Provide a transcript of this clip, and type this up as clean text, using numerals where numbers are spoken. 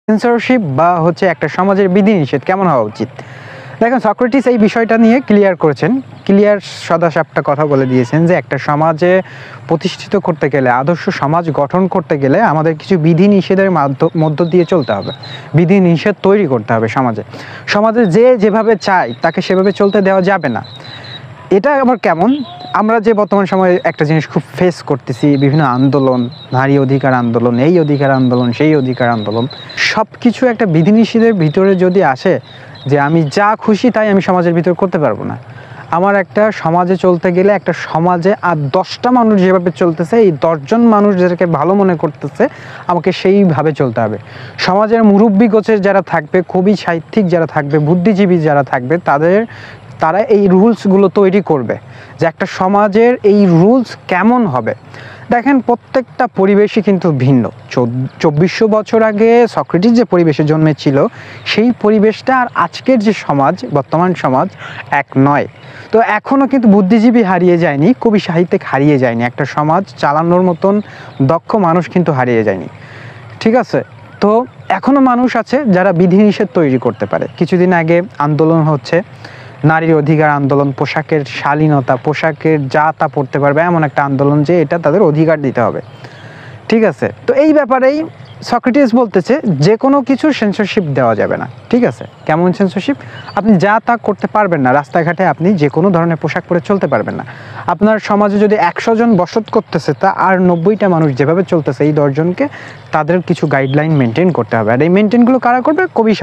Censorship বা হচ্ছে একটা সমাজের বিধিনিষেধ কেমন হওয়া উচিত। দেখেন, সক্রেটিস এই বিষয়টা নিয়ে ক্লিয়ার করেছেন, ক্লিয়ার সদাসাপটা কথা বলে দিয়েছেন যে একটা সমাজে প্রতিষ্ঠিত করতে গেলে, আদর্শ সমাজ গঠন করতে গেলে আমাদের কিছু বিধিনিষেধের মধ্য দিয়ে চলতে হবে, বিধিনিষেধ তৈরি করতে হবে। সমাজে যে যেভাবে চায় তাকে সেভাবে চলতে দেওয়া যাবে না। এটা আবার কেমন? আমরা যে বর্তমান সময়ে একটা জিনিস খুব ফেস করতেছি, বিভিন্ন আন্দোলন, নারী অধিকার আন্দোলন, এই অধিকার আন্দোলন, সেই অধিকার আন্দোলন, সব কিছু একটা বিধিনিষেধের ভিতরে যদি আসে যে আমি যা খুশি তাই আমি সমাজের ভিতরে করতে পারবো না। আমার একটা সমাজে চলতে গেলে একটা সমাজে আর 10টা মানুষ যেভাবে চলতেছে, এই 10জন মানুষ যাদেরকে ভালো মনে করতেছে আমাকে সেইভাবে চলতে হবে। সমাজের মুরব্বী গোছের যারা থাকবে, কবি সাহিত্যিক যারা থাকবে, বুদ্ধিজীবী যারা থাকবে, তারা এই রুলসগুলো তৈরি করবে যে একটা সমাজের এই রুলস কেমন হবে। দেখেন, প্রত্যেকটা পরিবেশই কিন্তু ভিন্ন। 2400 বছর আগে সক্রেটিস যে পরিবেশে জন্মেছিল, সেই পরিবেশটা আর আজকের যে সমাজ, বর্তমান সমাজ এক নয়। তো এখনও কিন্তু বুদ্ধিজীবী হারিয়ে যায়নি, কবি সাহিত্যিক হারিয়ে যায়নি, একটা সমাজ চালানোর মতন দক্ষ মানুষ কিন্তু হারিয়ে যায়নি। ঠিক আছে? তো এখনও মানুষ আছে যারা বিধিনিষেধ তৈরি করতে পারে। কিছুদিন আগে আন্দোলন হচ্ছে, নারীর অধিকার আন্দোলন, পোশাকের শালীনতা, পোশাকের যা তা পড়তে পারবে এমন একটা আন্দোলন, যে এটা তাদের অধিকার দিতে হবে। ঠিক আছে? তো এই ব্যাপারেই সক্রেটিস বলতেছে যে কোনো কিছু সেন্সরশিপ দেওয়া যাবে না। ঠিক আছে? কেমন সেন্সরশিপ? আপনি যা তা করতে পারবেন না, রাস্তাঘাটে আপনি যে কোনো ধরনের পোশাক পরে চলতে পারবেন না। আপনার সমাজে যদি 100 জন বসত করতেছে, তা আর 90টা মানুষ যেভাবে চলতেছে, এই 10 জনকে তাদের কিছু গাইডলাইন মেনটেন করতে হবে। আর এই মেনটেনগুলো কারা করবে? কবি